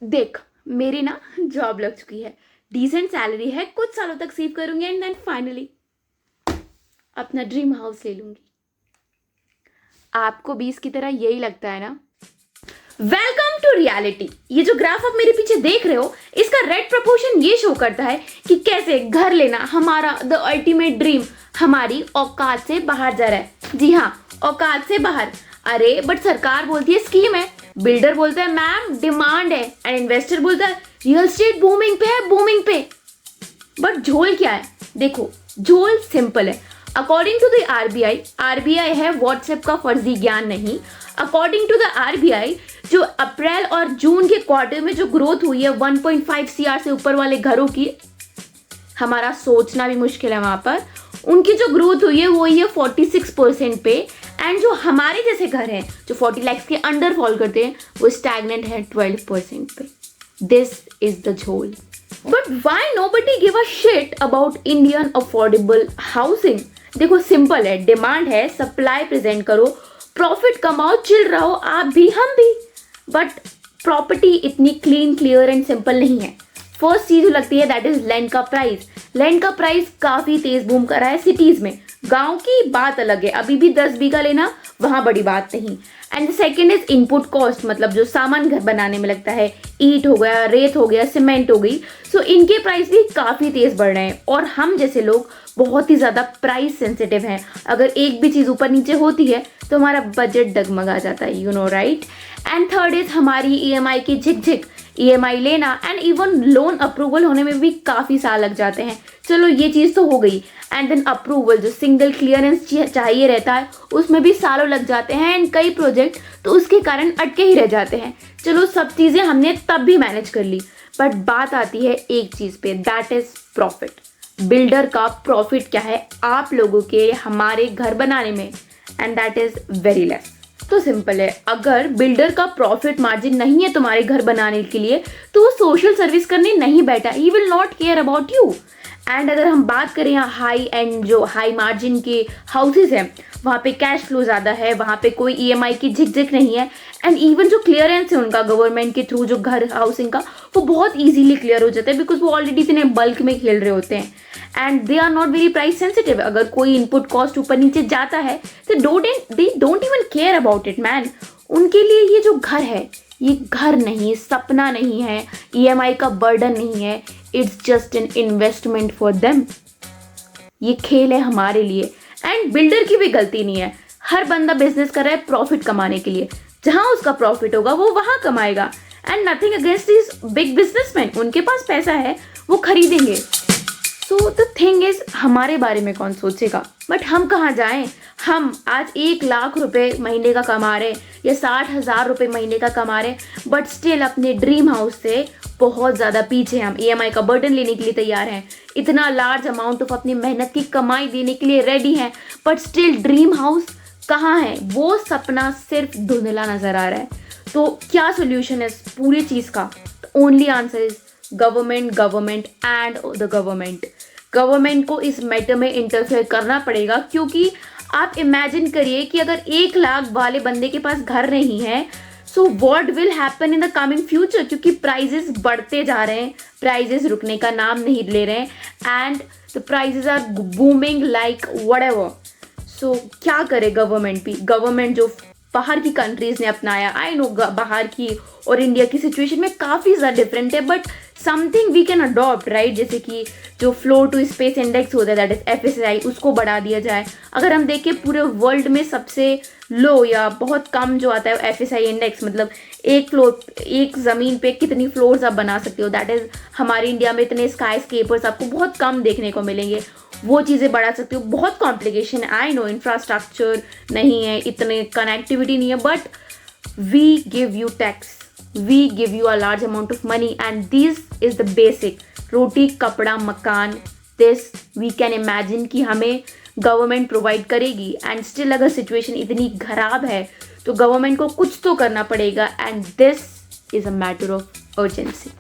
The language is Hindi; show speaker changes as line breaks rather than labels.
देख, मेरी ना जॉब लग चुकी है, डिसेंट सैलरी है, कुछ सालों तक सेव करूंगी एंड देन फाइनली अपना ड्रीम हाउस ले लूंगी। आपको भी इसकी तरह यही लगता है ना? Welcome to reality. ये जो ग्राफ आप मेरे पीछे देख रहे हो, इसका रेड प्रपोर्शन ये शो करता है कि कैसे घर लेना हमारा द अल्टीमेट ड्रीम हमारी औकात से बाहर जा रहा है। जी हाँ, औकात से बाहर। अरे बट सरकार बोलती है स्कीम है, बिल्डर बोलता है मैम डिमांड है, एंड इन्वेस्टर बोलता है रियल एस्टेट बूमिंग पे है, बूमिंग पे। बट झोल क्या है? देखो, झोल सिंपल है। अकॉर्डिंग टू द आरबीआई है व्हाट्सएप का फर्जी ज्ञान नहीं। अकॉर्डिंग टू द आरबीआई, जो अप्रैल और जून के क्वार्टर में जो ग्रोथ हुई है 1.5 सीआर से ऊपर वाले घरों की, हमारा सोचना भी मुश्किल है वहां पर। उनकी जो ग्रोथ हुई है वो हुई है 46% पे, एंड जो हमारे जैसे घर हैं जो 40 लाख के अंडर फॉल करते हैं वो स्टैग्नेंट है 12% पे। दिस इज द झोल। But why nobody give a shit about Indian affordable housing? देखो सिंपल है, डिमांड है, सप्लाई प्रेजेंट करो, प्रॉफिट कमाओ, चिल रहो, आप भी हम भी। बट प्रॉपर्टी इतनी क्लीन, क्लियर एंड सिंपल नहीं है। फर्स्ट चीज जो लगती है दैट इज लैंड का प्राइस। लैंड का प्राइस काफी तेज बूम कर रहा है सिटीज में। गांव की बात अलग है, अभी भी 10 बीघा लेना वहां बड़ी बात नहीं। And second is input cost, मतलब जो सामान घर बनाने में लगता है, ईंट हो गया, रेत हो गया, सीमेंट हो गई, सो इनके प्राइस भी काफी तेज बढ़ रहे हैं। और हम जैसे लोग बहुत ही ज्यादा प्राइस सेंसिटिव हैं। अगर एक भी चीज ऊपर नीचे होती है तो हमारा बजट डगमगा जाता है, you know right. And third is हमारी ईएमआई की झिक, ईएमआई लेना एंड इवन लोन अप्रूवल होने में भी काफी साल लग जाते हैं। चलो ये चीज तो हो गई। एंड देन अप्रूवल, जो सिंगल क्लियरेंस चाहिए रहता है, उसमें भी सालों लग जाते हैं एंड कई प्रोजेक्ट तो उसके कारण अटके ही रह जाते हैं। चलो सब चीजें हमने तब भी मैनेज कर ली, बट बात आती है एक चीज पे, दैट इज प्रॉफिट। बिल्डर का प्रॉफिट क्या है आप लोगों के हमारे घर बनाने में? And that is very less. तो सिंपल है, अगर बिल्डर का प्रॉफिट मार्जिन नहीं है तुम्हारे घर बनाने के लिए तो वो सोशल सर्विस करने नहीं बैठा, he will not care about you. And अगर हम बात करें यहाँ हाई एंड जो हाई मार्जिन के हाउसेज हैं, वहाँ पे कैश फ्लो ज़्यादा है, वहाँ पे कोई ईएमआई की झिकझिक नहीं है, एंड इवन जो क्लियरेंस है उनका गवर्नमेंट के थ्रू जो घर हाउसिंग का, वो बहुत इजीली क्लियर हो जाता है बिकॉज वो ऑलरेडी इतने बल्क में खेल रहे होते हैं and they are not very price sensitive. अगर कोई इनपुट कॉस्ट ऊपर नीचे जाता है तो they don't even care about it man. उनके लिए ये जो घर है, ये घर नहीं, सपना नहीं है, ईएमआई का बर्डन नहीं है, it's just an investment for them. ये खेल है हमारे लिए। एंड बिल्डर की भी गलती नहीं है। हर बंदा बिजनेस कर रहा है प्रॉफिट कमाने के लिए, जहां उसका प्रॉफिट होगा वो वहां कमाएगा। And nothing against this big businessman, उनके पास पैसा है, वो खरीदेंगे। सो द थिंग इज, हमारे बारे में कौन सोचेगा? बट हम कहाँ जाएं? हम आज 1 लाख रुपए महीने का कमा रहे या 60,000 रुपए महीने का कमा रहे, बट स्टिल अपने ड्रीम हाउस से बहुत ज़्यादा पीछे। हम ईएमआई का बर्डन लेने के लिए तैयार हैं, इतना लार्ज अमाउंट ऑफ अपनी मेहनत की कमाई देने के लिए रेडी हैं, बट स्टिल ड्रीम हाउस कहाँ है? वो सपना सिर्फ धुंधला नजर आ रहा है। तो क्या सोल्यूशन है इस पूरी चीज़ का? Only answer is government, government and the government. Government को इस मैटर में इंटरफेयर करना पड़ेगा, क्योंकि आप इमेजिन करिए कि अगर 1 लाख वाले बंदे के पास घर नहीं है, so what will happen in the coming future? क्योंकि प्राइजेस बढ़ते जा रहे हैं, प्राइजेस रुकने का नाम नहीं ले रहे हैं and the prices are booming like whatever. So क्या करे गवर्नमेंट भी? गवर्नमेंट जो बाहर की कंट्रीज ने अपनाया, आई नो बाहर की और इंडिया की सिचुएशन में काफ़ी ज़्यादा डिफरेंट है, but something we can adopt right. जैसे कि जो फ्लोर टू स्पेस इंडेक्स होता है दैट इज एफएसआई, उसको बढ़ा दिया जाए। अगर हम देखें पूरे वर्ल्ड में सबसे लो या बहुत कम जो आता है एफएसआई इंडेक्स, मतलब एक फ्लोर, एक ज़मीन पे कितनी फ्लोर्स आप बना सकते हो, दैट इज़ हमारे इंडिया में इतने स्काई स्केपर्स आपको बहुत कम देखने को मिलेंगे। वो चीज़ें बढ़ा सकते हो। बहुत कॉम्प्लिकेशन है, आई नो, इंफ्रास्ट्रक्चर नहीं है, इतने कनेक्टिविटी नहीं है, but we give you tax, we give you a large amount of money and this is the basic रोटी कपड़ा मकान, this we can imagine कि हमें गवर्नमेंट प्रोवाइड करेगी। एंड स्टिल अगर सिचुएशन इतनी खराब है तो गवर्नमेंट को कुछ तो करना पड़ेगा and this is a matter of urgency.